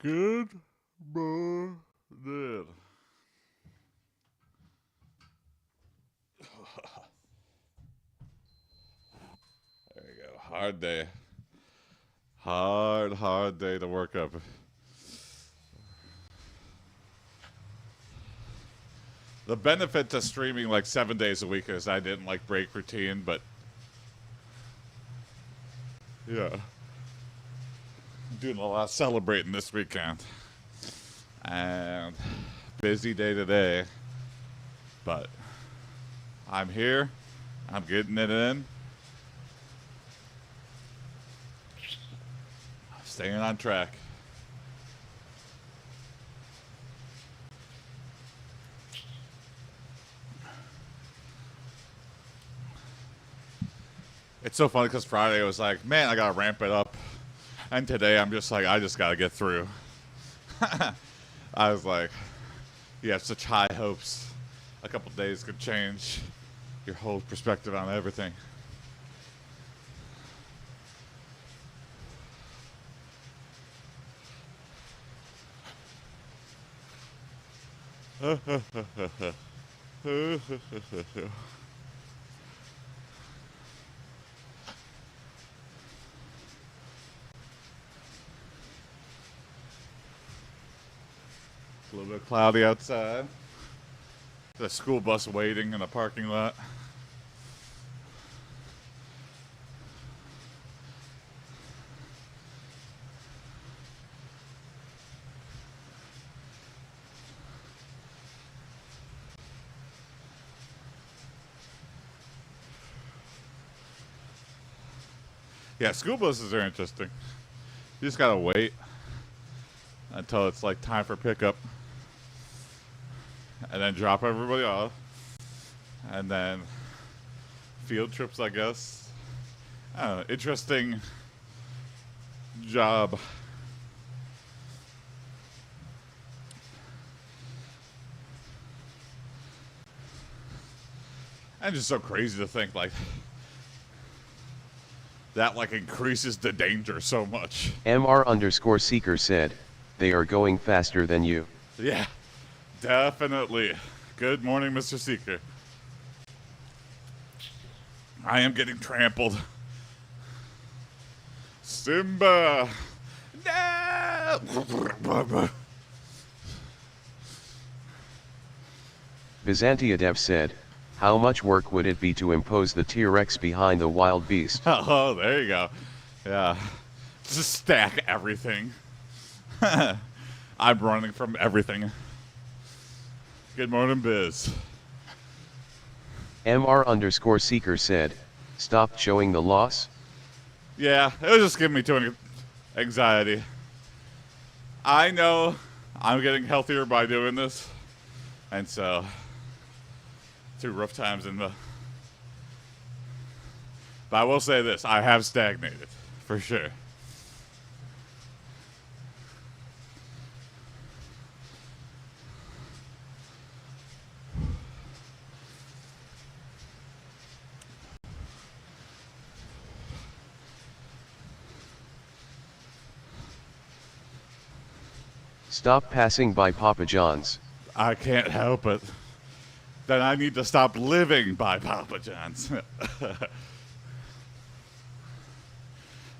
Good morning. There you go. Hard day. Hard day to work up. The benefit to streaming like 7 days a week is I didn't like break routine, but yeah. I'm doing a lot of celebrating this weekend. And busy day today. But I'm here. I'm getting it in. Staying on track. It's so funny because Friday I was like, man, I gotta ramp it up. And today I'm just like, I just gotta get through. I was like, you have such high hopes. A couple days could change your whole perspective on everything. A little bit cloudy outside. The school bus waiting in the parking lot. Yeah, school buses are interesting. You just gotta wait until it's like time for pickup. And then drop everybody off. And then field trips, I guess. I don't know, interesting job. And just so crazy to think like that like increases the danger so much. MR_Seeker said, they are going faster than you. Yeah, definitely. Good morning, Mr. Seeker. I am getting trampled. Simba! No! Byzantiadev said, how much work would it be to impose the T-Rex behind the wild beast? Oh, there you go. Yeah. Just stack everything. I'm running from everything. Good morning, Biz. MR_Seeker said, stop showing the loss? Yeah, it was just giving me too much anxiety. I know I'm getting healthier by doing this. And so, two rough times in the... But I will say this, I have stagnated, for sure. Stop passing by Papa John's. I can't help it. Then I need to stop living by Papa John's.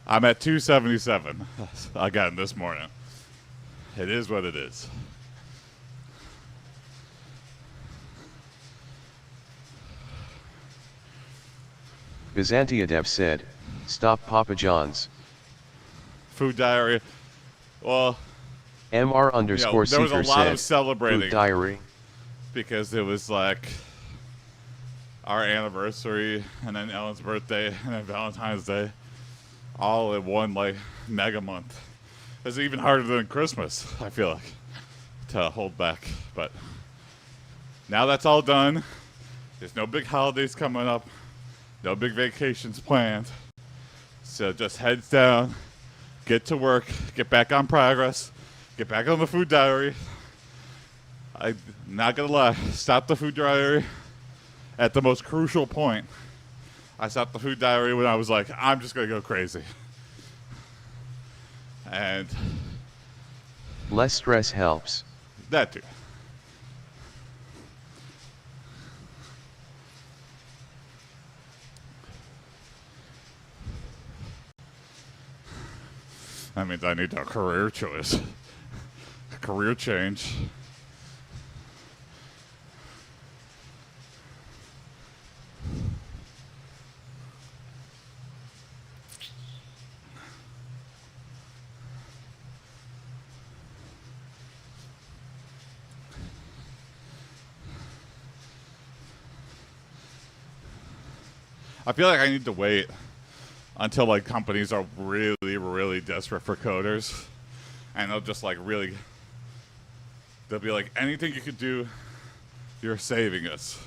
I'm at 277 again this morning. It is what it is. Byzantiadev said, stop Papa John's. Food diary. Well, MR_Seeker there was a lot said, of celebrating. Food diary. Because it was like our anniversary and then Ellen's birthday and then Valentine's Day. All in one like mega month. It's even harder than Christmas, I feel like, to hold back. But now that's all done. There's no big holidays coming up. No big vacations planned. So just heads down, get to work, get back on progress, get back on the food diary. I'm not gonna lie, stop the food diary at the most crucial point. I stopped the food diary when I was like, I'm just gonna go crazy. And Less stress helps. That too. That means I need a career choice. A career change. I feel like I need to wait until like companies are really, really desperate for coders, and they'll just like really, they'll be like, anything you could do, you're saving us.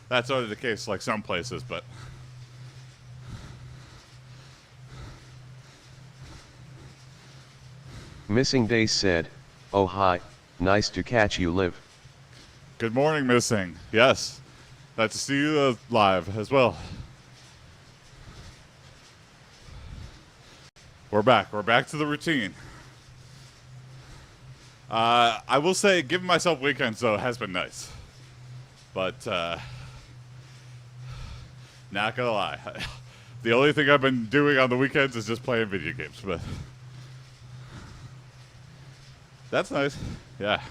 That's already the case, like some places, but Missing Days said, "Oh hi, nice to catch you live." good morning, Missing. Yes, glad to see you live as well. We're back. We're back to the routine. I will say, giving myself weekends though has been nice, but not gonna lie, the only thing I've been doing on the weekends is just playing video games. But that's nice. Yeah.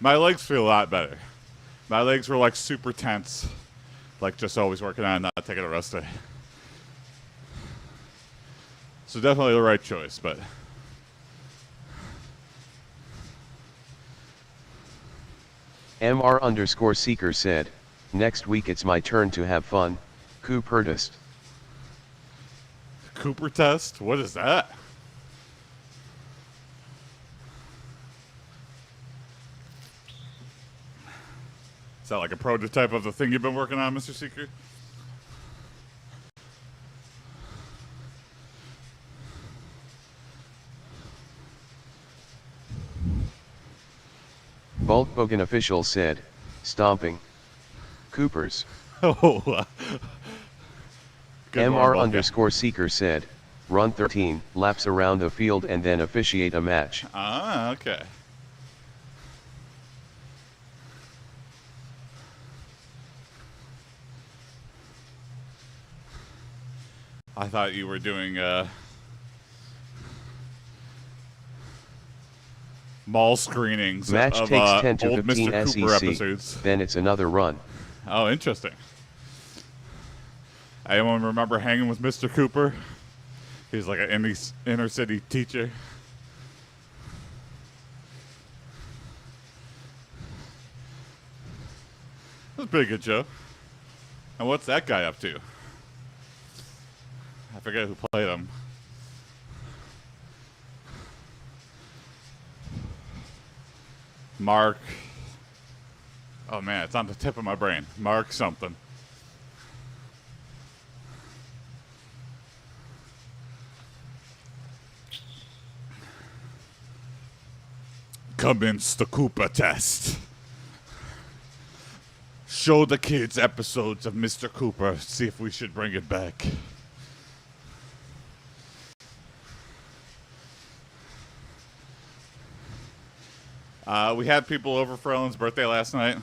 My legs feel a lot better. My legs were like super tense, like just always working on, not taking a rest day. So definitely the right choice, but MR_Seeker said, "Next week it's my turn to have fun, Coopertist." Cooper test? What is that? Is that like a prototype of the thing you've been working on, Mr. Seeker? Bulkbogan official said, "Stomping. Coopers." Oh. Good one, Bulka. MR_Seeker said, "Run 13 laps around the field and then officiate a match." Ah, okay. I thought you were doing mall screenings Match of takes 10 to old 15 Mr. Cooper SEC, episodes. then it's another run. Oh, interesting. Anyone remember hanging with Mr. Cooper? He was like an inner city teacher. That's a pretty good show. And what's that guy up to? I forget who played him. Mark. Oh man, it's on the tip of my brain. Mark something. Commence the Cooper test. Show the kids episodes of Mr. Cooper. See if we should bring it back. We had people over for Ellen's birthday last night.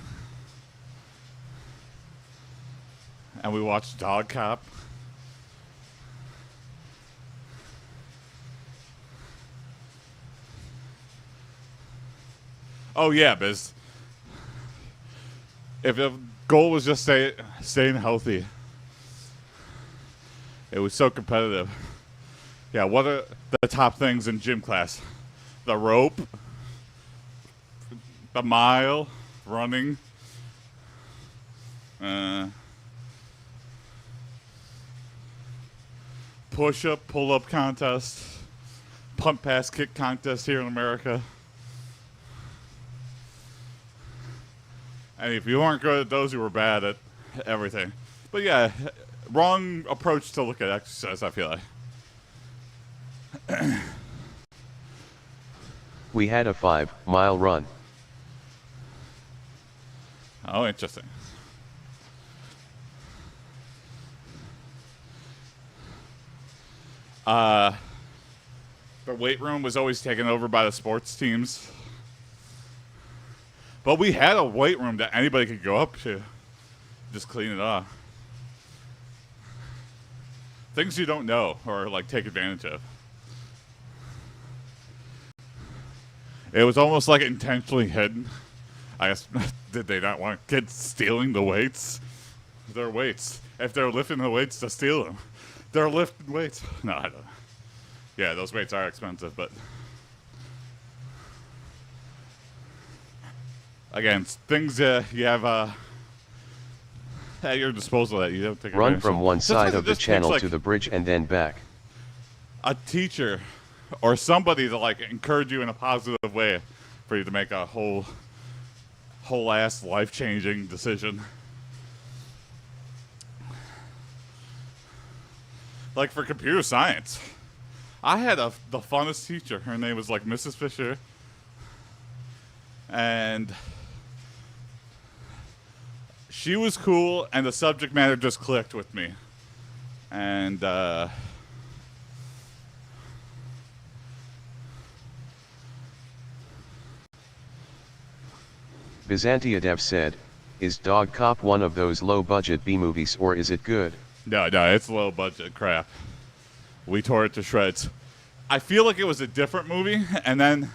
And we watched Dog Cop. Oh yeah, Biz. If the goal was just staying healthy, it was so competitive. Yeah, what are the top things in gym class? The rope, the mile, running, push-up, pull-up contest, punt pass kick contest here in America. And if you weren't good at those, you were bad at everything. But yeah, wrong approach to look at exercise, I feel like. We had a 5-mile run. Oh, interesting. Uh, the weight room was always taken over by the sports teams. But we had a weight room that anybody could go up to. Just clean it off. Things you don't know or like take advantage of. It was almost like intentionally hidden. I guess, did they not want kids stealing the weights? Their weights. If they're lifting the weights, to steal them. They're lifting weights. No, I don't. Yeah, those weights are expensive, but again, things you have at your disposal that you don't take Run advantage from of. one Sometimes side it of the just takes, channel like, to the bridge and then back. a teacher or somebody to like encourage you in a positive way for you to make a whole ass life-changing decision. Like for computer science, I had the funnest teacher. Her name was like Mrs. Fisher, and she was cool, and the subject matter just clicked with me. And Byzantiadev said, "Is Dog Cop one of those low-budget B-movies or is it good?" No, it's low budget crap. We tore it to shreds. I feel like it was a different movie, and then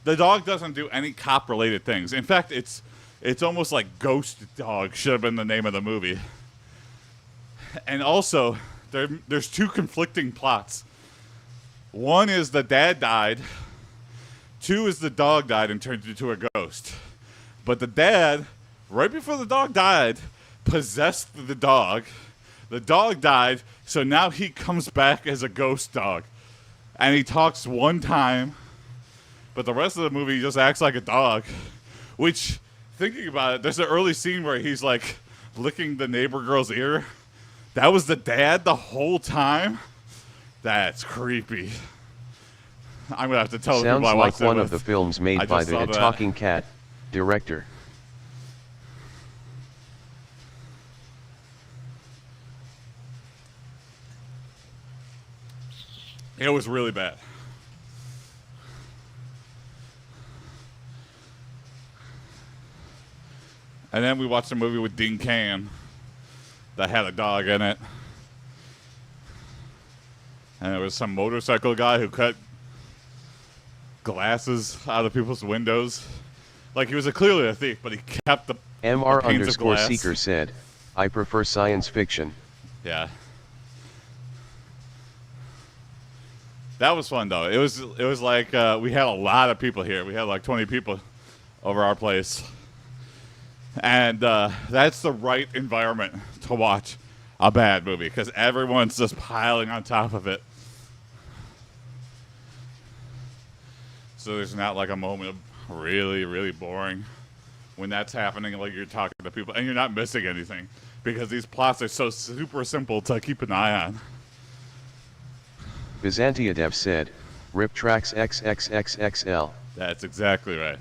the dog doesn't do any cop-related things. In fact, it's almost like Ghost Dog should have been the name of the movie. And also, there's two conflicting plots. One is the dad died. Two is the dog died and turned into a ghost. But the dad, right before the dog died, possessed the dog. The dog died, so now he comes back as a ghost dog. And he talks one time, but the rest of the movie he just acts like a dog. Which, thinking about it, there's an early scene where he's like licking the neighbor girl's ear. That was the dad the whole time? That's creepy. I'm going to have to tell the people I watched Sounds like one of the films made by the Talking Cat director. It was really bad. And then we watched a movie with Dean Cain that had a dog in it. And there was some motorcycle guy who cut glasses out of people's windows. Like he was clearly a thief, but he kept the MR_Seeker said, "I prefer science fiction." Yeah. That was fun though. It was like we had a lot of people here. We had like 20 people over our place. And that's the right environment to watch a bad movie because everyone's just piling on top of it. So there's not like a moment of really, really boring when that's happening, like you're talking to people and you're not missing anything because these plots are so super simple to keep an eye on. Byzantiadev said, "Rip Tracks XXXXL." That's exactly right.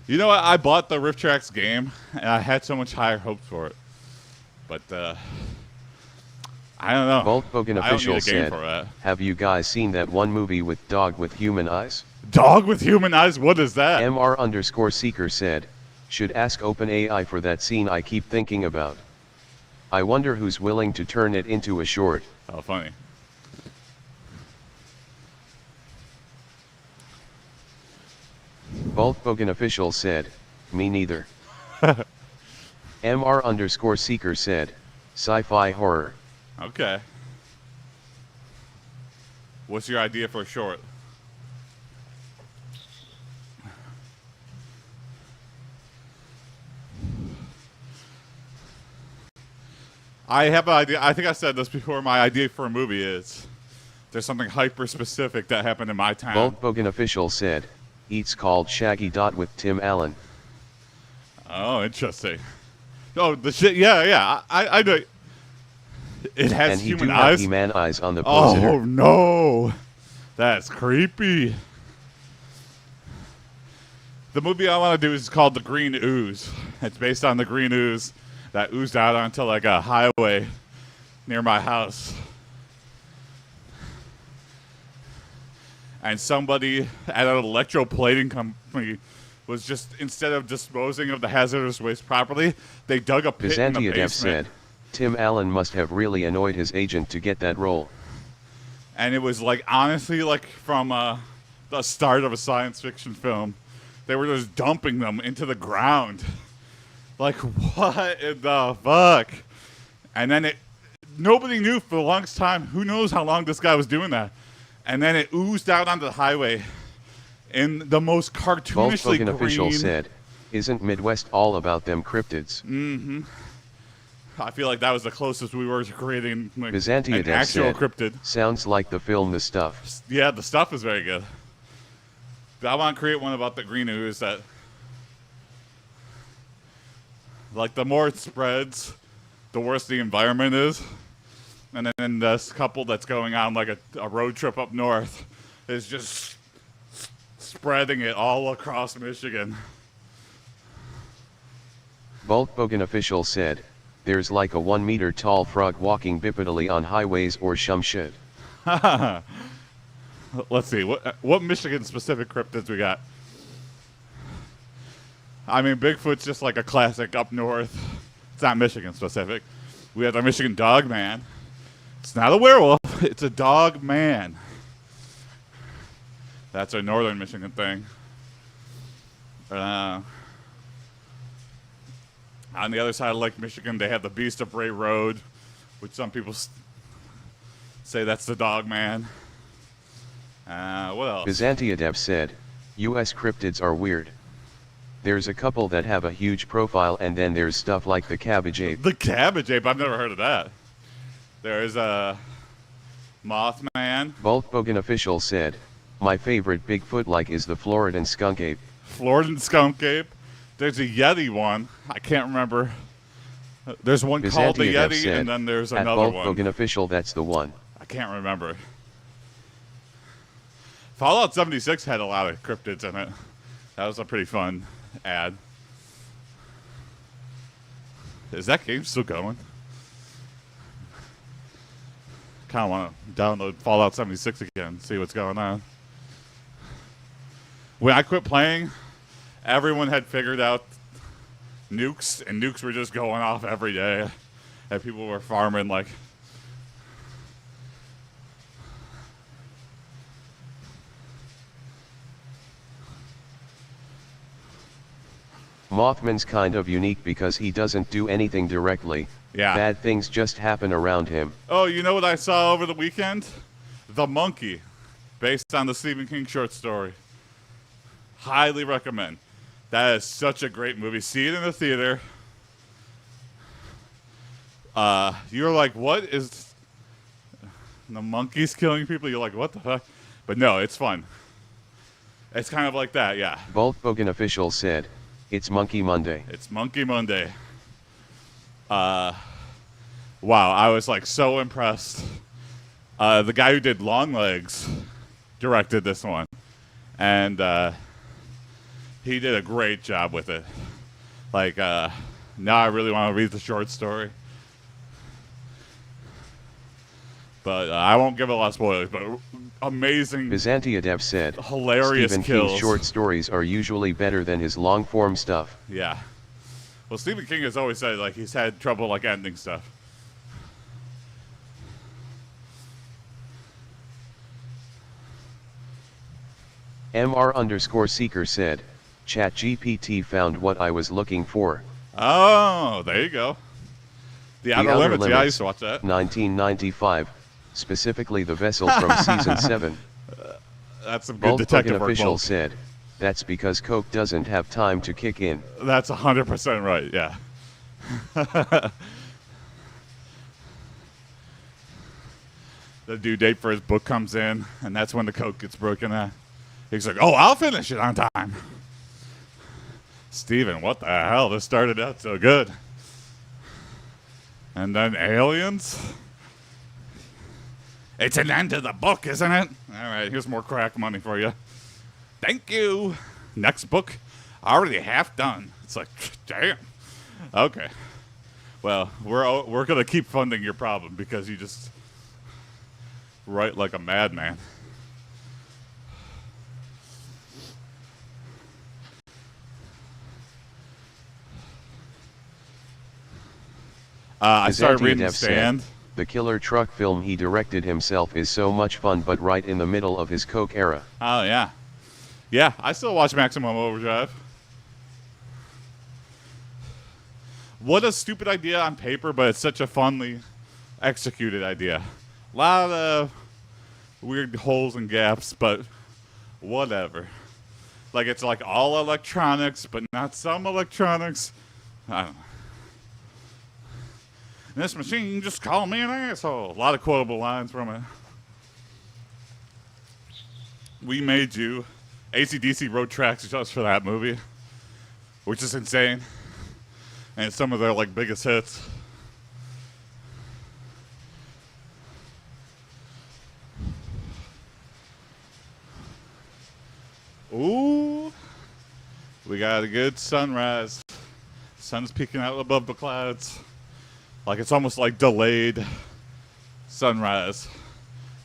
You know what? I bought the Rift Tracks game, and I had so much higher hopes for it. But, I don't know. Voltbogen official said, "Have you guys seen that one movie with dog with human eyes?" Dog with human eyes? What is that? MR_Seeker said, "Should ask OpenAI for that scene I keep thinking about. I wonder who's willing to turn it into a short." Oh, funny. Voltbogen official said, "Me neither." MR_Seeker said, "Sci-fi horror." Okay. What's your idea for a short? I have an idea. I think I said this before. My idea for a movie is there's something hyper specific that happened in my town. Voltbogen official said, "Eats called Shaggy Dot with Tim Allen." Oh, interesting. Oh, the shit. Yeah. I know. It has and human eyes. eyes. He-Man eyes on the poster. Oh no, that's creepy. The movie I want to do is called The Green Ooze. It's based on the green ooze that oozed out onto like a highway near my house. and somebody at an electroplating company was just, instead of disposing of the hazardous waste properly, they dug a pit in the Byzantiev basement. said, Tim Allen must have really annoyed his agent to get that role. And it was like, honestly, like from the start of a science fiction film. They were just dumping them into the ground. Like, what in the fuck? And then nobody knew for the longest time. Who knows how long this guy was doing that? And then it oozed out onto the highway in the most cartoonishly green. Official said, isn't Midwest all about them cryptids? Mm-hmm. I feel like that was the closest we were to creating like, Byzantiev an actual said, cryptid. Sounds like the film The Stuff. Yeah, The Stuff is very good. I want to create one about the green ooze that, like, the more it spreads, the worse the environment is. And then this couple that's going on, like, a road trip up north is just spreading it all across Michigan. Volkswagen official said, there's like a 1 meter tall frog walking bipedally on highways or some shit. Let's see, what Michigan-specific cryptids we got? I mean, Bigfoot's just like a classic up north. It's not Michigan-specific. We have the Michigan Dog Man. It's not a werewolf. It's a dog man. That's a northern Michigan thing. On the other side of Lake Michigan, they have the Beast of Bray Road, which some people say that's the dog man. What else? Byzantiev said, U.S. cryptids are weird. There's a couple that have a huge profile, and then there's stuff like the cabbage ape. The cabbage ape? I've never heard of that. There's a Mothman. Volkswagen official said, my favorite Bigfoot-like is the Floridan skunk ape. Floridan skunk ape. There's a Yeti one. I can't remember. There's one called the Yeti, said, and then there's at another one. Volkswagen official, that's the one. I can't remember. Fallout 76 had a lot of cryptids in it. That was a pretty fun ad. Is that game still going? Kind of want to download Fallout 76 again, see what's going on. When I quit playing, everyone had figured out nukes, and nukes were just going off every day. And people were farming like... Mothman's kind of unique because he doesn't do anything directly. Yeah. Bad things just happen around him. Oh, you know what I saw over the weekend? The Monkey, based on the Stephen King short story. Highly recommend. That is such a great movie. See it in the theater. You're like, what is... The monkey's killing people? You're like, what the fuck? But no, it's fun. It's kind of like that, yeah. Volkswagen official said, it's Monkey Monday. It's Monkey Monday. Wow, I was like so impressed. The guy who did Longlegs directed this one. And he did a great job with it. Like, now I really want to read the short story. But I won't give a lot of spoilers, but amazing. Byzantiev said, hilarious Stephen kills. King's short stories are usually better than his long-form stuff. Yeah. Well, Stephen King has always said, like, he's had trouble, like, ending stuff. MR_Seeker said, ChatGPT found what I was looking for. Oh, there you go. The Outer Limits. Yeah, I used to watch that. 1995, specifically the vessel from season 7. That's some good detective work. Official said, that's because Coke doesn't have time to kick in. That's 100% right, yeah. The due date for his book comes in, and that's when the Coke gets broken at. He's like, oh, I'll finish it on time. Steven, what the hell? This started out so good. And then aliens? It's an end to the book, isn't it? All right, here's more crack money for you. Thank you. Next book, already half done. It's like, damn. Okay. Well, we're going to keep funding your problem because you just write like a madman. I started reading The Dev Stand. said, the killer truck film he directed himself is so much fun, but right in the middle of his coke era. Oh, yeah. Yeah, I still watch Maximum Overdrive. What a stupid idea on paper, but it's such a funly executed idea. A lot of weird holes and gaps, but whatever. Like, it's like all electronics, but not some electronics. I don't know. This machine just called me an asshole. A lot of quotable lines from it. We Made You. AC/DC wrote tracks just for that movie, which is insane. And it's some of their like biggest hits. Ooh, we got a good sunrise. Sun's peeking out above the clouds. Like it's almost like delayed sunrise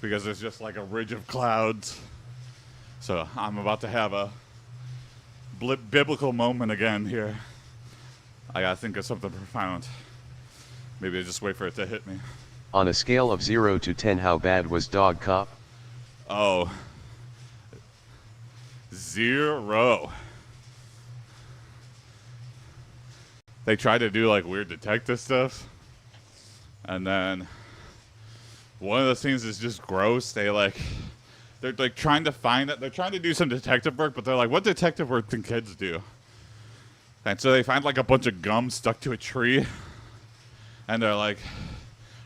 because there's just like a ridge of clouds. So I'm about to have a biblical moment again here. I gotta think of something profound. Maybe I just wait for it to hit me. On a scale of 0 to 10, how bad was Dog Cop? Oh. 0. They try to do like weird detective stuff. And then one of the scenes is just gross. They're like trying to find it. They're trying to do some detective work, but they're like, what detective work can kids do? And so they find like a bunch of gum stuck to a tree. And they're like,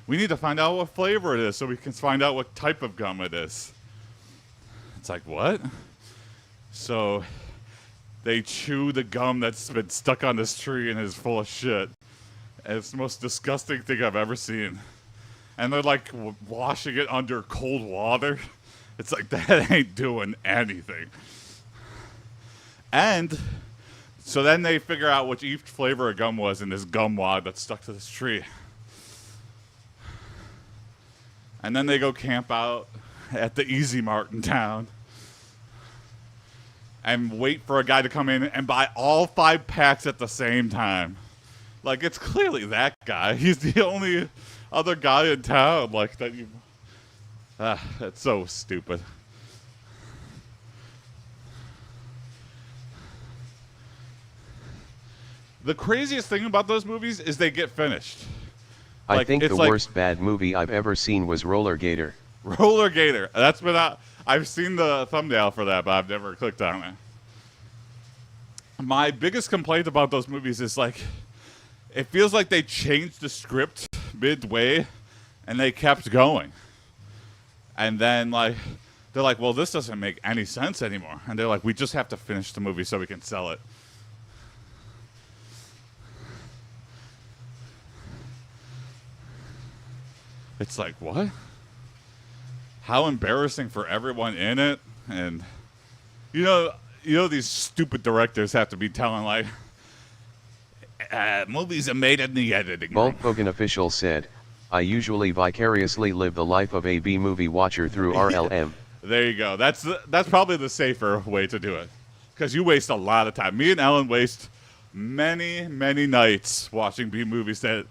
we need to find out what flavor it is so we can find out what type of gum it is. It's like, what? So they chew the gum that's been stuck on this tree and is full of shit. And it's the most disgusting thing I've ever seen. And they're like washing it under cold water. It's like, that ain't doing anything. And so then they figure out which each flavor of gum was in this gum wad that's stuck to this tree. And then they go camp out at the Easy Mart in town and wait for a guy to come in and buy all 5 packs at the same time. Like, it's clearly that guy. He's the only other guy in town, like, that you... it's so stupid. The craziest thing about those movies is they get finished. I think the worst bad movie I've ever seen was Roller Gator. Roller Gator. That's been out. I've seen the thumbnail for that, but I've never clicked on it. My biggest complaint about those movies is like, it feels like they changed the script midway, and they kept going. And then like, they're like, well, this doesn't make any sense anymore. And they're like, we just have to finish the movie so we can sell it. It's like, what? How embarrassing for everyone in it. And you know these stupid directors have to be telling like, movies are made in the editing room. Bulk Hogan official said, I usually vicariously live the life of a B-movie watcher through RLM. There you go. That's probably the safer way to do it. Because you waste a lot of time. Me and Ellen waste many, many nights watching B-movies that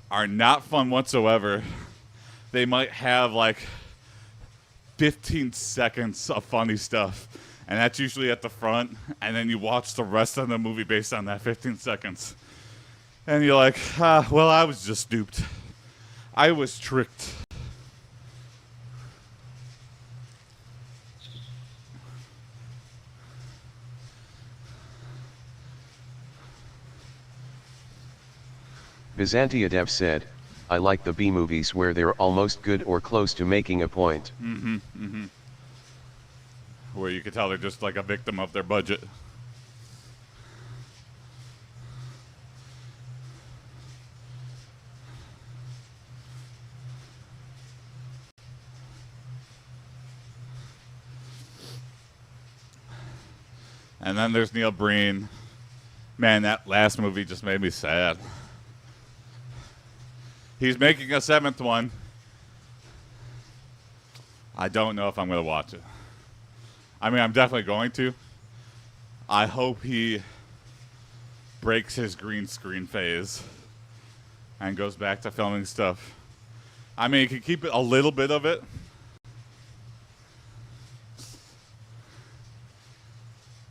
are not fun whatsoever. They might have like 15 seconds of funny stuff. And that's usually at the front. And then you watch the rest of the movie based on that 15 seconds. And you're like, well, I was just duped. I was tricked. Byzantia Dev said, I like the B-movies where they're almost good or close to making a point. Mm-hmm, mm-hmm. Where you can tell they're just like a victim of their budget. And then there's Neil Breen. Man, that last movie just made me sad. He's making a 7th one. I don't know if I'm going to watch it. I mean, I'm definitely going to. I hope he breaks his green screen phase and goes back to filming stuff. I mean, you can keep it a little bit of it.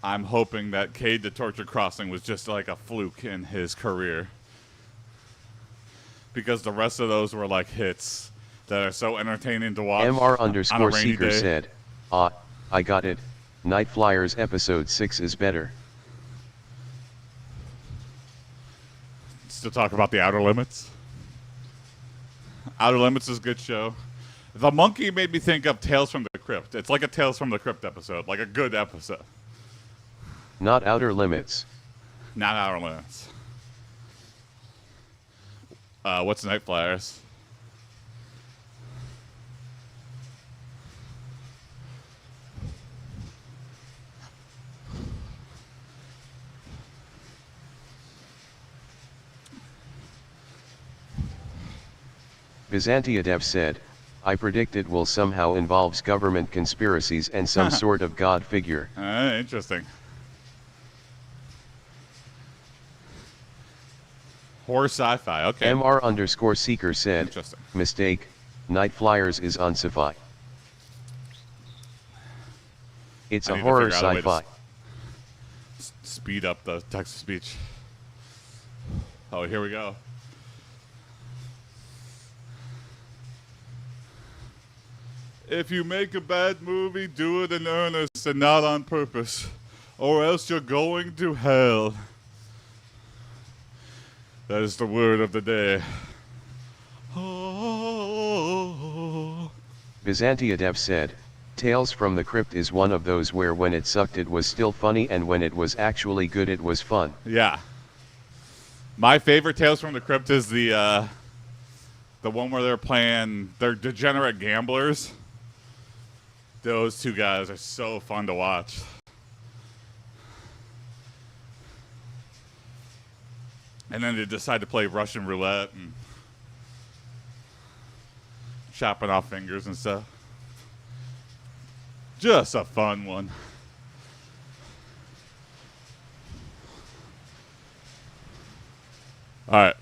I'm hoping that Cade the Torture Crossing was just like a fluke in his career. Because the rest of those were like hits that are so entertaining to watch on a rainy MR_Seeker day. said, I got it. Night Flyers episode 6 is better. Still talk about the Outer Limits. Outer Limits is a good show. The Monkey made me think of Tales from the Crypt. It's like a Tales from the Crypt episode, like a good episode. Not Outer Limits. Not Outer Limits. What's Night Flyers? Byzantiadev said, I predict it will somehow involves government conspiracies and some sort of god figure. Interesting. Horror sci-fi, okay. MR_Seeker said, Interesting. mistake, Night Flyers is on sci-fi. It's I a need to horror figure out a way to sci-fi. Speed up the text-to-speech. Oh, here we go. If you make a bad movie, do it in earnest and not on purpose, or else you're going to hell. That is the word of the day. Oh. Byzantiadev said, Tales from the Crypt is one of those where when it sucked it was still funny and when it was actually good it was fun. Yeah. My favorite Tales from the Crypt is the one where they're degenerate gamblers. Those two guys are so fun to watch. And then they decide to play Russian roulette and chopping off fingers and stuff. Just a fun one. All right.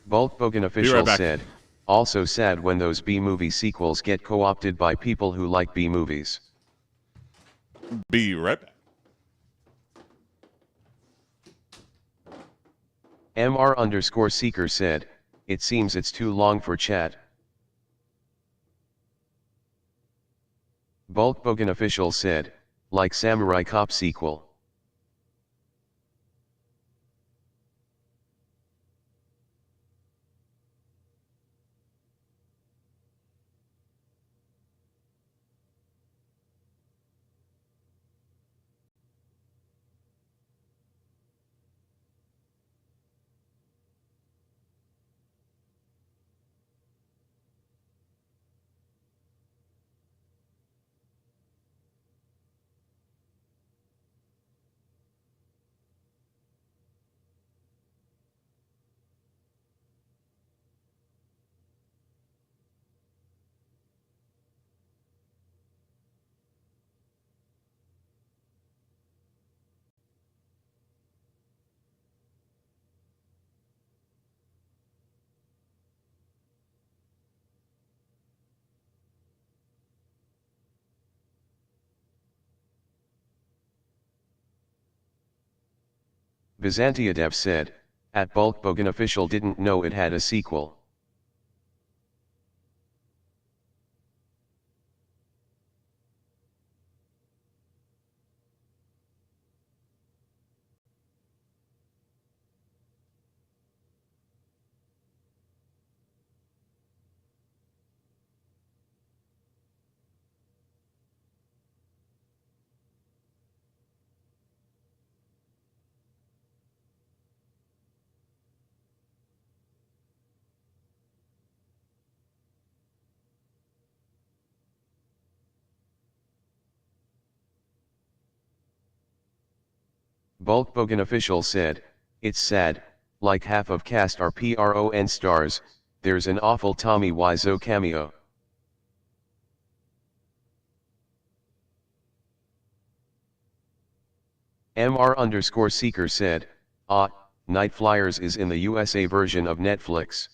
Bulkbogan official said, also sad when those B-movie sequels get co-opted by people who like B-movies. Be right back. MR_Seeker said, it seems it's too long for chat. Bulkbogan official said, like Samurai Cop sequel. Byzantiadev said, at Bulkbogan official didn't know it had a sequel. Bulkbogan official said, it's sad, like half of cast are PRON stars, there's an awful Tommy Wiseau cameo. MR_Seeker said, Night Flyers is in the USA version of Netflix.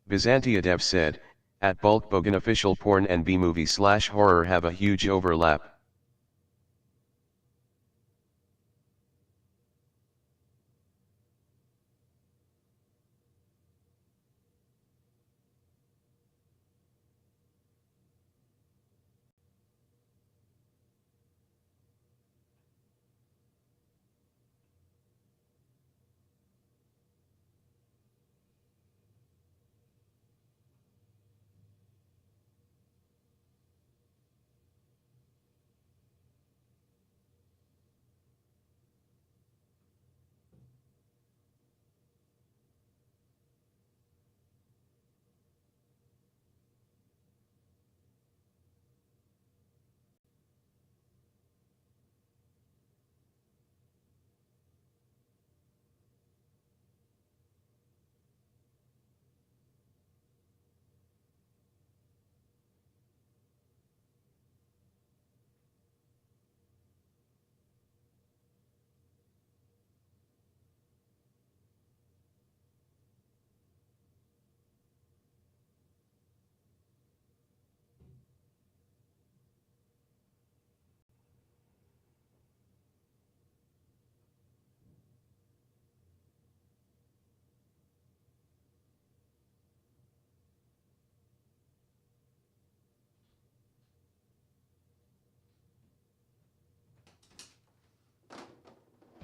Byzantiadev said, at Bulkbogan official porn and B-movie/horror have a huge overlap.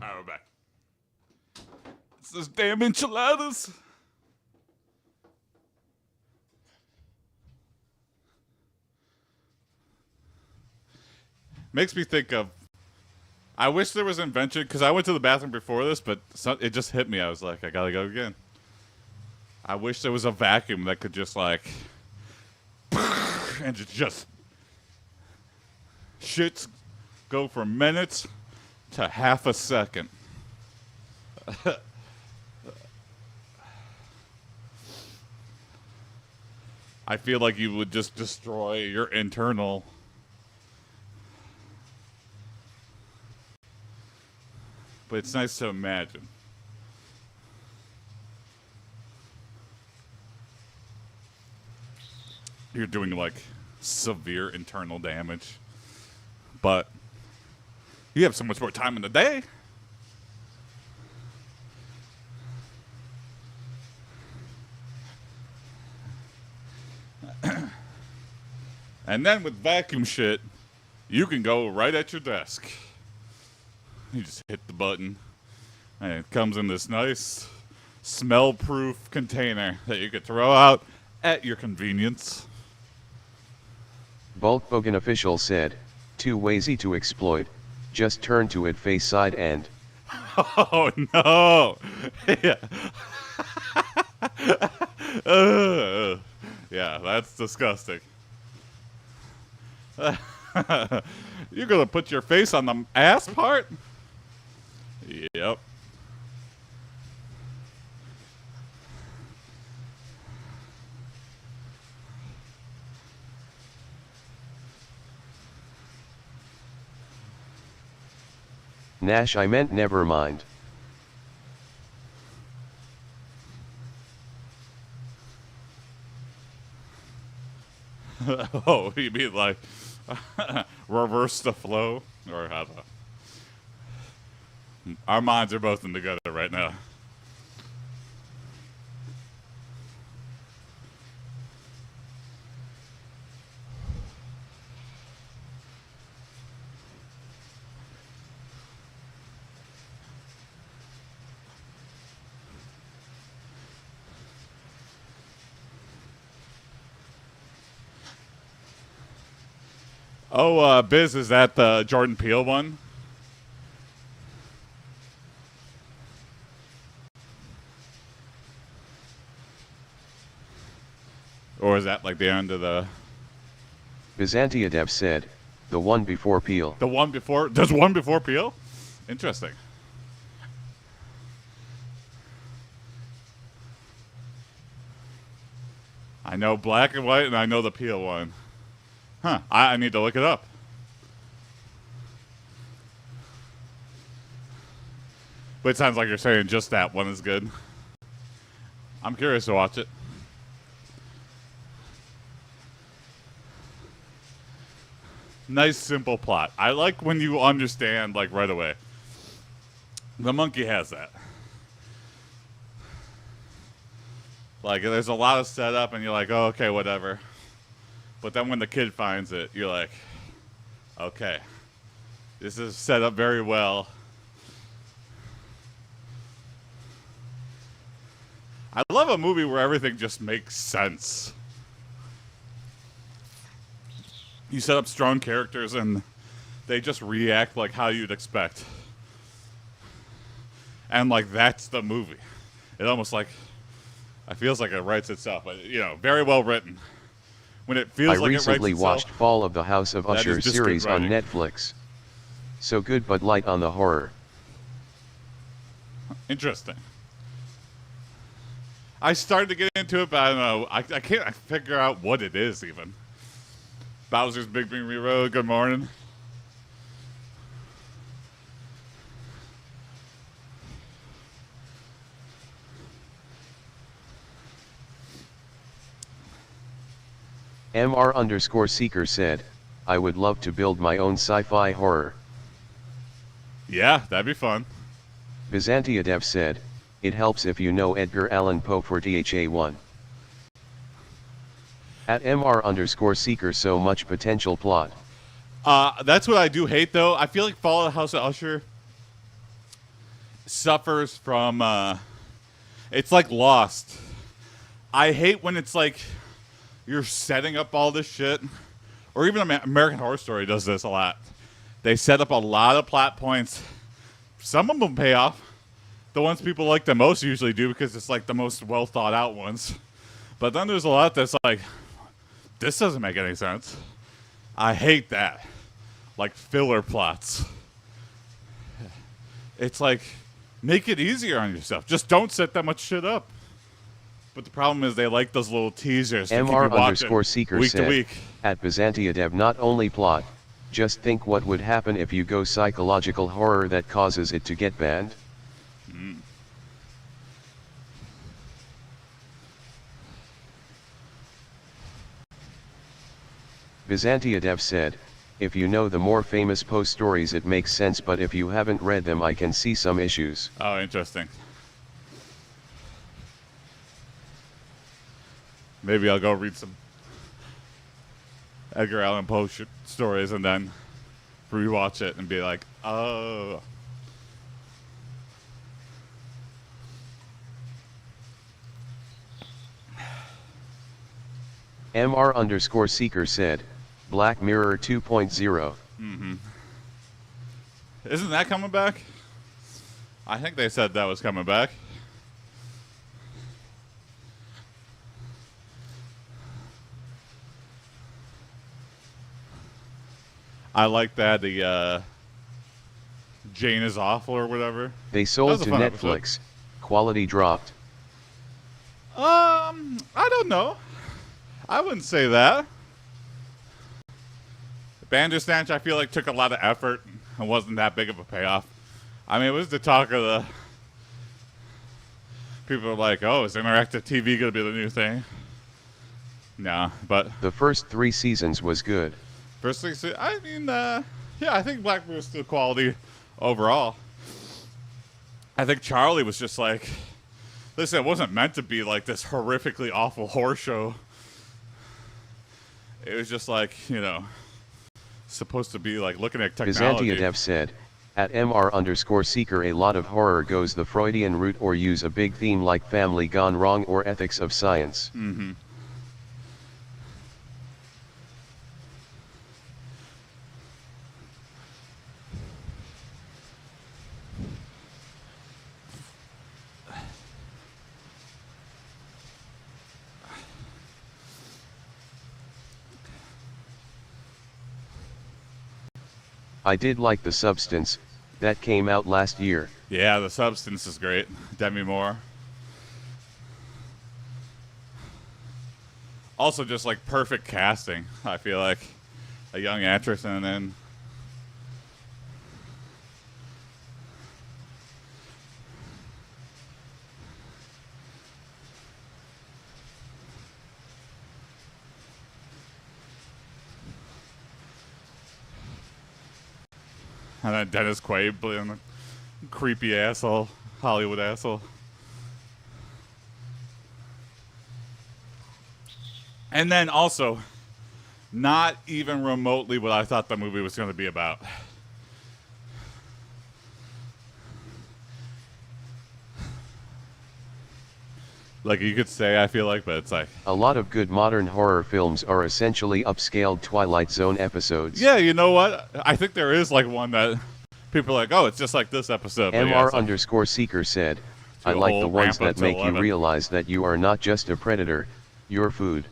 All right, we're back. It's those damn enchiladas. Makes me think of. I wish there was an invention, because I went to the bathroom before this, but it just hit me. I was like, I gotta go again. I wish there was a vacuum that could just like, and just shits go from minutes to half a second. I feel like you would just destroy your internal. But it's nice to imagine. You're doing like severe internal damage. But you have so much more time in the day. And then with vacuum shit, you can go right at your desk. You just hit the button, and it comes in this nice, smell-proof container that you could throw out at your convenience. Bulkbogan official said, too lazy to exploit, just turn to it face side and. Oh no! Yeah. Yeah, that's disgusting. You're gonna put your face on the ass part? Yep. Nash, I meant never mind. Oh, you mean like reverse the flow? Or how to... Our minds are both in together right now. Oh, Biz, is that the Jordan Peele one? Or is that like the end of the... Byzantiadev said, the one before Peel. The one before? There's one before Peel? Interesting. I know Black and White, and I know the Peel one. Huh. I need to look it up. But it sounds like you're saying just that one is good. I'm curious to watch it. Nice, simple plot. I like when you understand, like, right away. The monkey has that. Like, there's a lot of setup, and you're like, oh, okay, whatever. But then when the kid finds it, you're like, okay. This is set up very well. I love a movie where everything just makes sense. You set up strong characters, and they just react like how you'd expect. And, like, that's the movie. It almost, like, it feels like it writes itself. But, you know, very well written. When it feels like it writes itself. I recently watched Fall of the House of Usher series on Netflix. So good but light on the horror. Interesting. I started to get into it, but I don't know. I can't figure out what it is, even. Bowser's Big Green Road, good morning. MR_Seeker said, I would love to build my own sci-fi horror. Yeah, that'd be fun. Byzantiadev said, it helps if you know Edgar Allan Poe for DHA1. At MR_Seeker, so much potential plot. That's what I do hate, though. I feel like Fall of the House of Usher suffers from, it's like Lost. I hate when it's like you're setting up all this shit. Or even American Horror Story does this a lot. They set up a lot of plot points. Some of them pay off. The ones people like the most usually do because it's like the most well thought out ones. But then there's a lot that's like, this doesn't make any sense. I hate that. Like filler plots. It's like, make it easier on yourself. Just don't set that much shit up. But the problem is they like those little teasers to keep you watching Seeker week said, to week. At Byzantiadev, not only plot, just think what would happen if you go psychological horror that causes it to get banned. Byzantiadev said, if you know the more famous Poe stories it makes sense, but if you haven't read them I can see some issues. Oh, interesting. Maybe I'll go read some Edgar Allan Poe stories and then rewatch it and be like, oh. MR_Seeker said, Black Mirror 2.0. Mm-hmm. Isn't that coming back? I think they said that was coming back. I like that the Jane is awful or whatever. They sold to Netflix. Episode. Quality dropped. I don't know. I wouldn't say that. Bandersnatch, I feel like, took a lot of effort and wasn't that big of a payoff. I mean, it was the talk of the... People were like, oh, is interactive TV going to be the new thing? No, but... The first 3 seasons was good. First 3 seasons... I mean, yeah, I think Black Mirror's still quality overall. I think Charlie was just like... Listen, it wasn't meant to be like this horrifically awful horror show. It was just like, you know, supposed to be like looking at technology. Byzantiadev said, at MR_Seeker, a lot of horror goes the Freudian route or use a big theme like family gone wrong or ethics of science. Mm-hmm. I did like The Substance, that came out last year. Yeah, The Substance is great. Demi Moore. Also, just like perfect casting. I feel like a young actress and then. And then Dennis Quaid playing the creepy asshole, Hollywood asshole. And then also, not even remotely what I thought the movie was going to be about. Like you could say, I feel like, but it's like... A lot of good modern horror films are essentially upscaled Twilight Zone episodes. Yeah, you know what? I think there is like one that people are like, oh, it's just like this episode. MR_Seeker said, I like the ones that make you realize that you are not just a predator, you're food.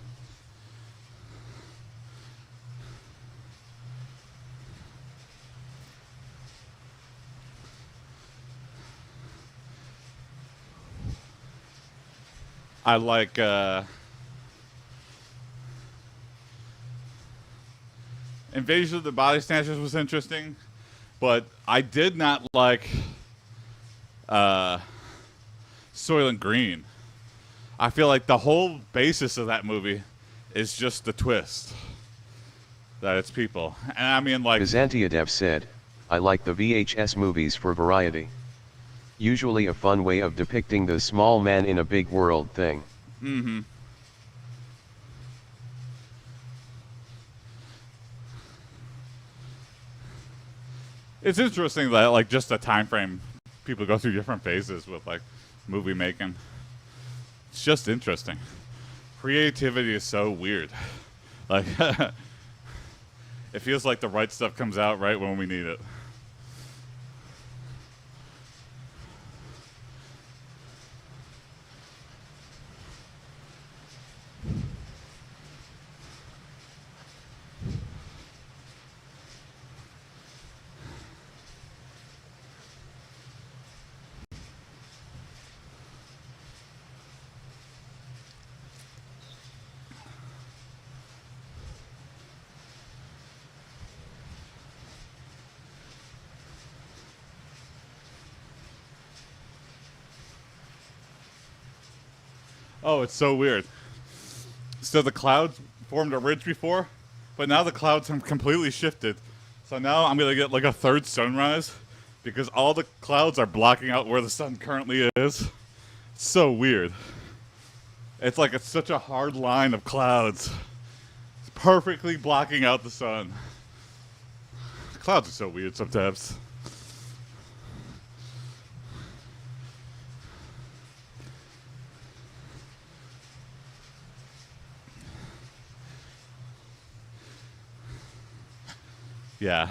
I like Invasion of the Body Snatchers was interesting, but I did not like Soylent Green. I feel like the whole basis of that movie is just the twist that it's people. And I mean, like... Byzantiadev said, I like the VHS movies for variety. Usually a fun way of depicting the small man in a big world thing. Mm-hmm. It's interesting that, like, just the time frame, people go through different phases with, like, movie making. It's just interesting. Creativity is so weird. Like, it feels like the right stuff comes out right when we need it. Oh, it's so weird. So the clouds formed a ridge before, but now the clouds have completely shifted. So now I'm going to get like a third sunrise because all the clouds are blocking out where the sun currently is. It's so weird. It's like it's such a hard line of clouds. It's perfectly blocking out the sun. Clouds are so weird sometimes. Yeah.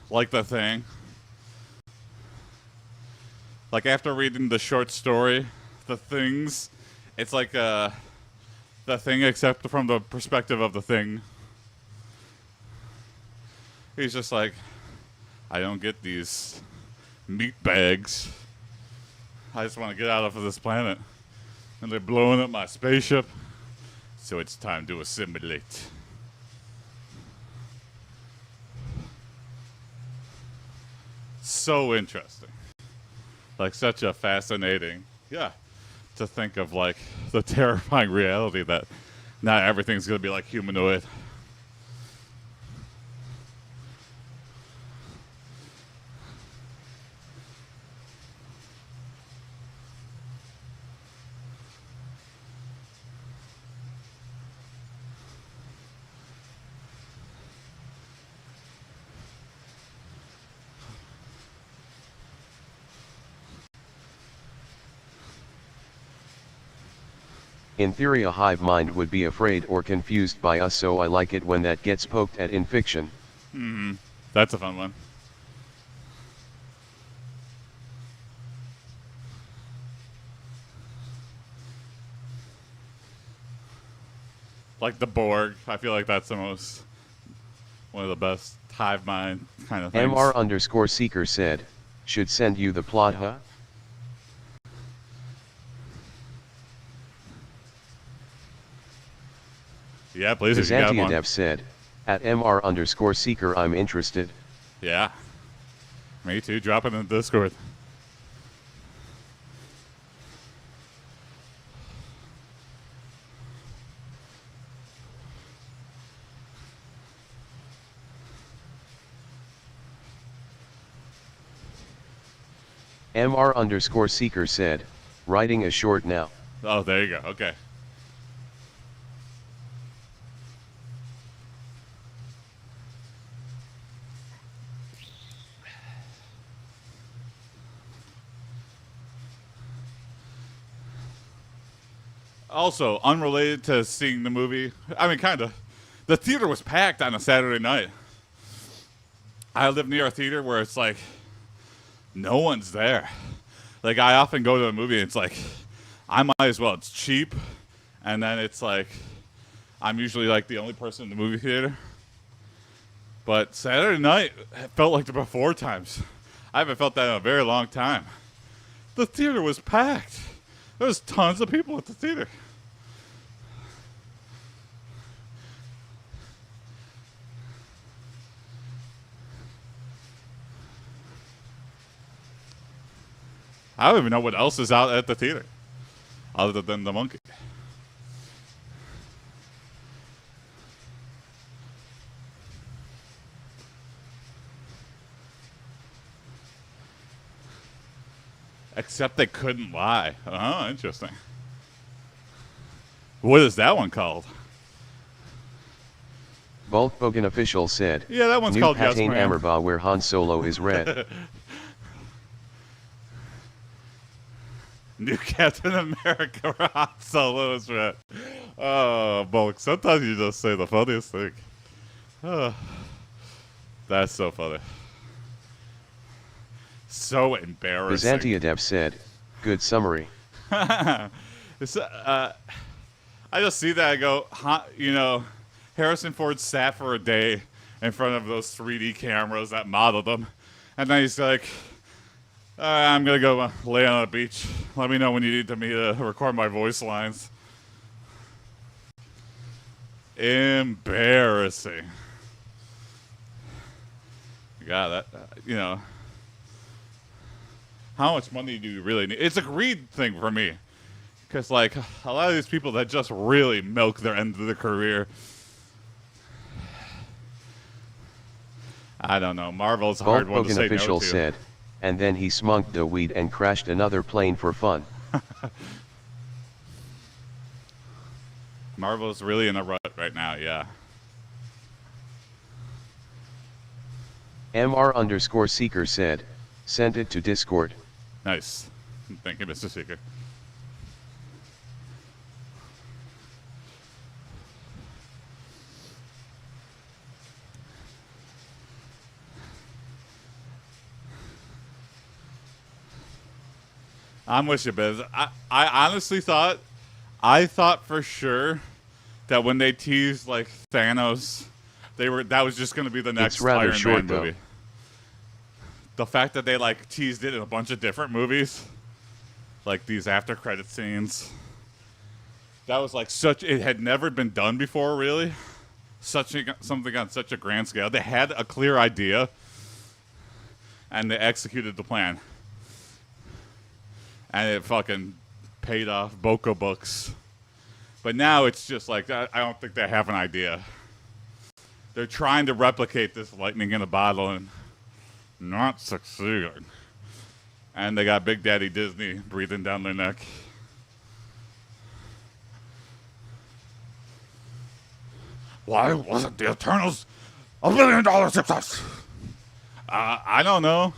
Like The Thing. Like after reading the short story, The Things, it's like The Thing except from the perspective of the thing. He's just like, I don't get these meat bags. I just want to get out of this planet. And they're blowing up my spaceship. So it's time to assimilate. So interesting. Like such a fascinating, yeah, to think of like the terrifying reality that not everything's going to be like humanoid. In theory a hive mind would be afraid or confused by us, so I like it when that gets poked at in fiction. Mm-hmm. That's a fun one. Like the Borg. I feel like that's the most, one of the best hive mind kind of things. MR_Seeker said, should send you the plot, huh? Yeah, please, if you got one. Zantiadev said, at MR_Seeker I'm interested. Yeah. Me too. Drop it in the Discord. MR_Seeker said, writing a short now. Oh, there you go. Okay. Also, unrelated to seeing the movie, I mean, kind of, the theater was packed on a Saturday night. I live near a theater where it's like, no one's there. Like, I often go to a movie and it's like, I might as well. It's cheap. And then it's like, I'm usually like the only person in the movie theater. But Saturday night, it felt like the before times. I haven't felt that in a very long time. The theater was packed. There was tons of people at the theater. I don't even know what else is out at the theater other than the monkey. Except they couldn't lie. Oh, interesting. What is that one called? Bulkbogan official said, Yeah, that one's New called Patain Yes, Ma'am. Amerba where Han Solo is red. New Captain America where Han Solo is red. Oh, Bulk, sometimes you just say the funniest thing. Oh, that's so funny. So embarrassing. Byzantiadev said, good summary. It's, I just see that, I go, you know, Harrison Ford sat for a day in front of those 3D cameras that modeled them. And then he's like, I'm going to go lay on a beach. Let me know when you need me to record my voice lines. Embarrassing. God, that, you know. How much money do you really need? It's a greed thing for me. Because, like, a lot of these people that just really milk their end of their career. I don't know. Marvel's a hard one to say no to. Official said, and then he smoked the weed and crashed another plane for fun. Marvel's really in a rut right now, yeah. MR_Seeker said, send it to Discord. Nice. Thank you, Mr. Seeker. I'm with you, Biz. I honestly thought, I thought for sure that when they teased like Thanos, that was just going to be the next It's rather Iron short, Man movie. The fact that they like teased it in a bunch of different movies, like these after credit scenes, that was like it had never been done before, really. Something on such a grand scale. They had a clear idea, and they executed the plan. And it fucking paid off Boko books. But now it's just like, I don't think they have an idea. They're trying to replicate this lightning in a bottle and not succeeding. And they got Big Daddy Disney breathing down their neck. Why wasn't the Eternals $1 billion success? I don't know.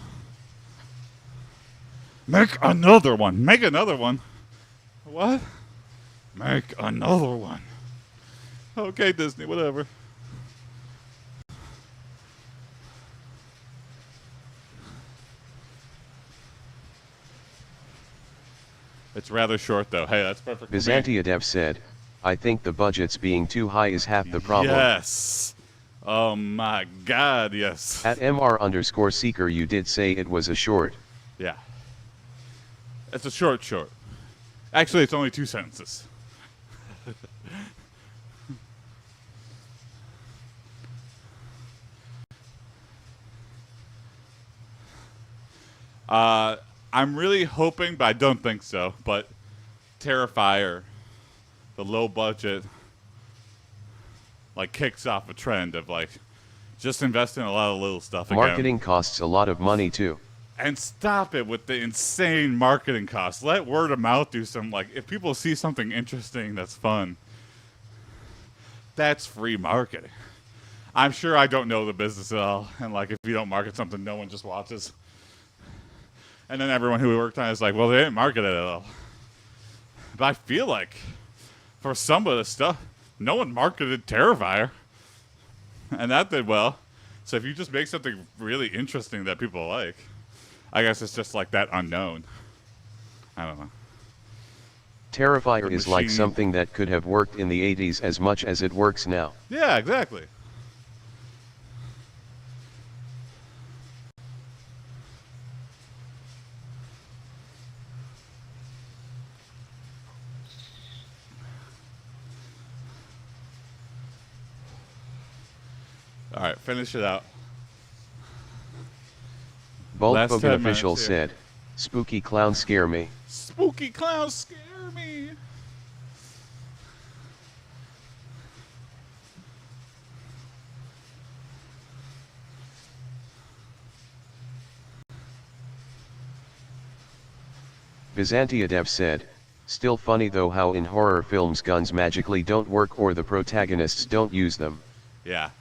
Make another one. Make another one. What? Make another one. Okay, Disney, whatever. It's rather short, though. Hey, that's perfect. Byzantiadev said, I think the budgets being too high is half the problem. Yes. Oh my God, yes. At MR_Seeker you did say it was a short. Yeah. It's a short. Actually, it's only 2 sentences. I'm really hoping, but I don't think so, but Terrifier, the low budget, like kicks off a trend of like just invest in a lot of little stuff again. Marketing costs a lot of money too. And stop it with the insane marketing costs. Let word of mouth do some, like, if people see something interesting that's fun, that's free marketing. I'm sure I don't know the business at all, and like if you don't market something, no one just watches. And then everyone who worked on it is like, well, they didn't market it at all. But I feel like for some of the stuff, no one marketed Terrifier. And that did well. So if you just make something really interesting that people like, I guess it's just like that unknown. I don't know. Terrifier is like something that could have worked in the 80s as much as it works now. Yeah, exactly. All right, finish it out. Bulkbogan official said, "Spooky clowns scare me." Spooky clowns scare me. Byzantiadev said, "Still funny though how in horror films guns magically don't work or the protagonists don't use them." Yeah.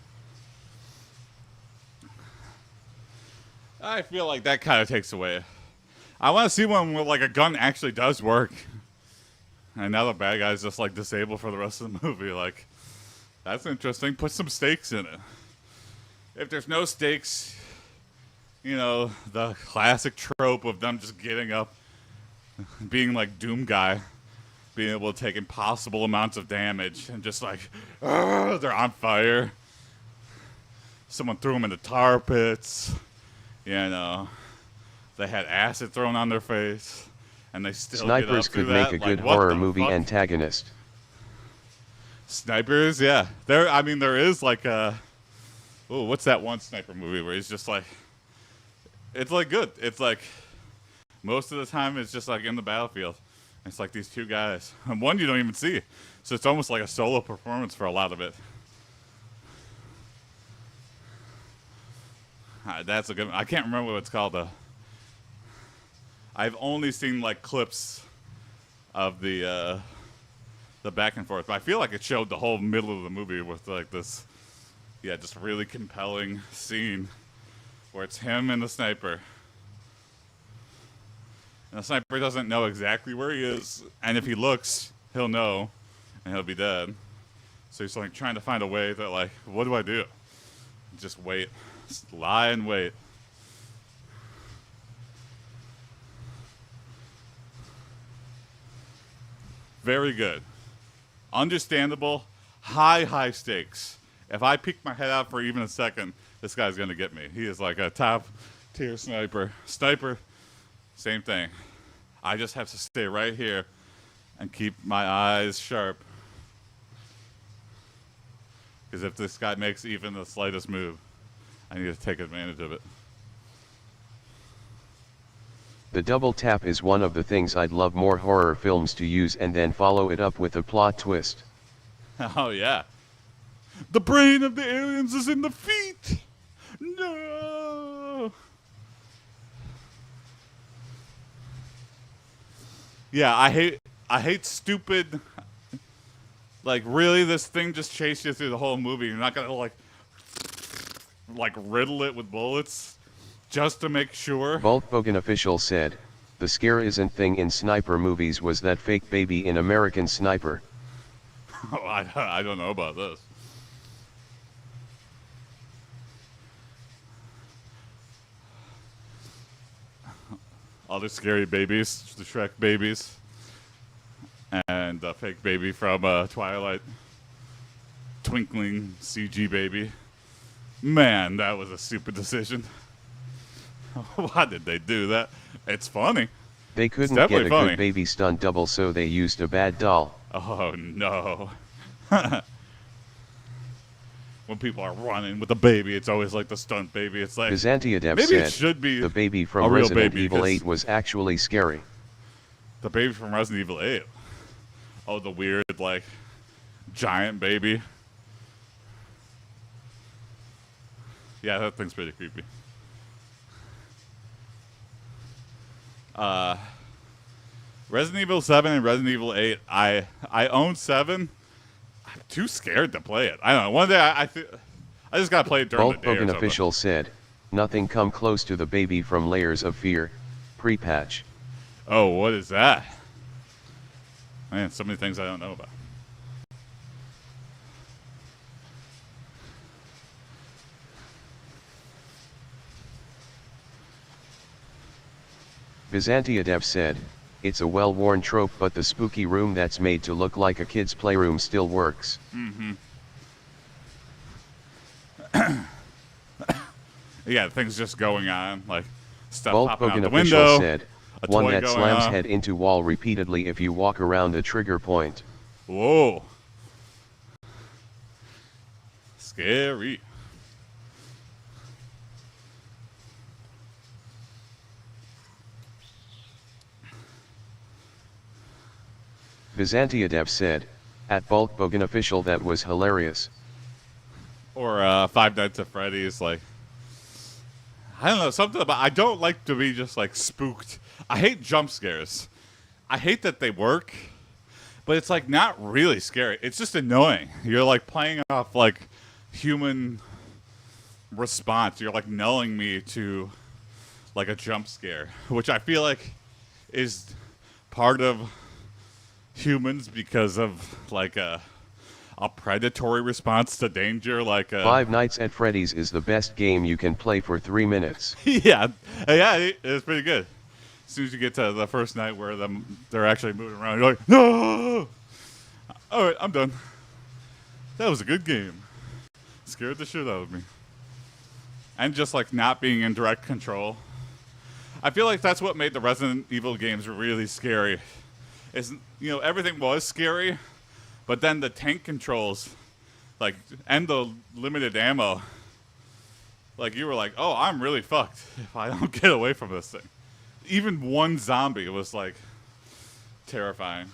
I feel like that kind of takes away. I want to see one where like a gun actually does work. And now the bad guy's just like disabled for the rest of the movie. Like, that's interesting. Put some stakes in it. If there's no stakes, you know, the classic trope of them just getting up, being like Doom Guy, being able to take impossible amounts of damage and just like, they're on fire. Someone threw them in the tar pits. You know, they had acid thrown on their face, and they still Snipers could make a good horror movie antagonist. Snipers, yeah. There is like a, what's that one sniper movie where he's just like, it's like good. It's like, most of the time it's just like in the battlefield. It's like these two guys, and one you don't even see, so it's almost like a solo performance for a lot of it. That's a good one. I can't remember what it's called though. I've only seen like clips of the back and forth, but I feel like it showed the whole middle of the movie with like this, yeah, just really compelling scene where it's him and the sniper. And the sniper doesn't know exactly where he is, and if he looks, he'll know, and he'll be dead. So he's like trying to find a way that like, what do I do? Just wait. Just lie and wait. Very good. Understandable. High stakes. If I peek my head out for even a second, this guy's going to get me. He is like a top tier sniper. Sniper, same thing. I just have to stay right here and keep my eyes sharp. Because if this guy makes even the slightest move, I need to take advantage of it. The double tap is one of the things I'd love more horror films to use and then follow it up with a plot twist. Oh, yeah. The brain of the aliens is in the feet! No! Yeah, I hate stupid... Like, really, this thing just chased you through the whole movie. You're not gonna, like riddle it with bullets just to make sure. Bulkbogan official said, "The scare isn't thing in sniper movies was that fake baby in American Sniper." Oh, I don't know about this. All the scary babies, the Shrek babies. and the fake baby from Twilight, twinkling CG baby. Man, that was a stupid decision. Why did they do that? It's funny. They It's couldn't get definitely a funny. good baby stunt double, so they used a bad doll. Oh no. When people are running with a baby, it's always like the stunt baby. It's like Byzantiadev maybe said, it should be the baby a from real Resident baby, Evil 'cause 8 was actually scary. the baby from Resident Evil 8. Oh, the weird, like, giant baby. Yeah, that thing's pretty creepy. Resident Evil 7 and Resident Evil 8. I own 7. I'm too scared to play it. I don't know. One day I just gotta play it during Bulk the day or Bogan something. official said, nothing come close to the baby from Layers of Fear, pre-patch. Oh, what is that? Man, so many things I don't know about. Byzantiadev said, it's a well-worn trope, but the spooky room that's made to look like a kid's playroom still works. Mm-hmm. Yeah, things just going on, like stuff Bulk popping out Bogan the official window. said, A one toy that going slams on. head into wall repeatedly if you walk around a trigger point. Whoa. Scary. Byzantiadev said, at Bulk Bogan official, that was hilarious. Or Five Nights at Freddy's, like, I don't know, something about, I don't like to be just like spooked. I hate jump scares. I hate that they work, but it's like not really scary. It's just annoying. You're like playing off like human response. You're like nulling me to like a jump scare, which I feel like is part of humans because of like a predatory response to danger, like Five Nights at Freddy's is the best game you can play for 3 minutes. yeah, it's pretty good. As soon as you get to the first night where they're actually moving around, you're like, no! All right, I'm done. That was a good game. Scared the shit out of me. And just like not being in direct control. I feel like that's what made the Resident Evil games really scary. Is, you know, everything was scary, but then the tank controls, like, and the limited ammo, like, you were like, oh, I'm really fucked if I don't get away from this thing. Even one zombie was, like, terrifying.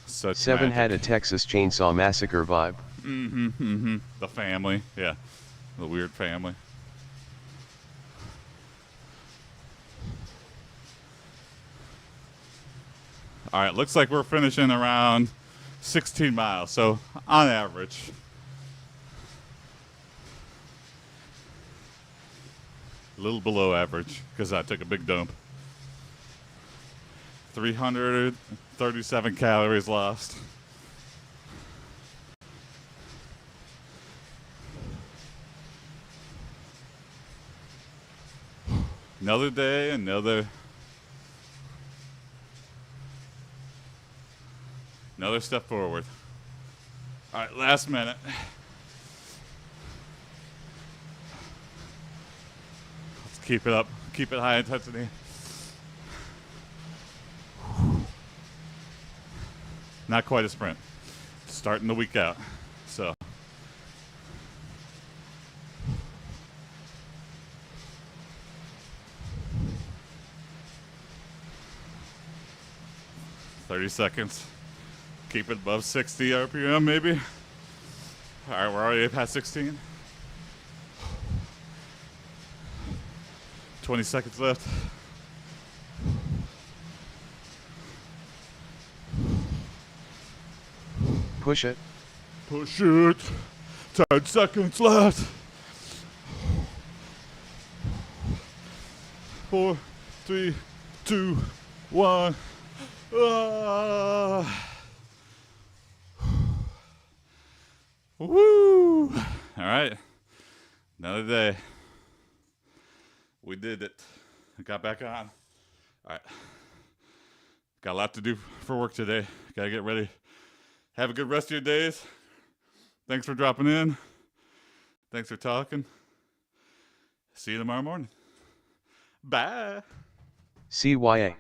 Such 7 magic. had a Texas Chainsaw Massacre vibe. Mm-hmm, mm-hmm. The family, yeah. The weird family. All right, looks like we're finishing around 16 miles, so on average. A little below average, because I took a big dump. 337 calories lost. Another day, another step forward. All right, last minute. Let's keep it up. Keep it high intensity. Not quite a sprint. Starting the week out. So. "30 seconds. Keep it above 60 RPM, maybe. All right, we're already past 16. 20 seconds left. Push it. Push it. 10 seconds left. 4, 3, 2, 1. Woo! All right. Another day. We did it. I got back on. All right. Got a lot to do for work today. Got to get ready. Have a good rest of your days. Thanks for dropping in. Thanks for talking. See you tomorrow morning. Bye. CYA.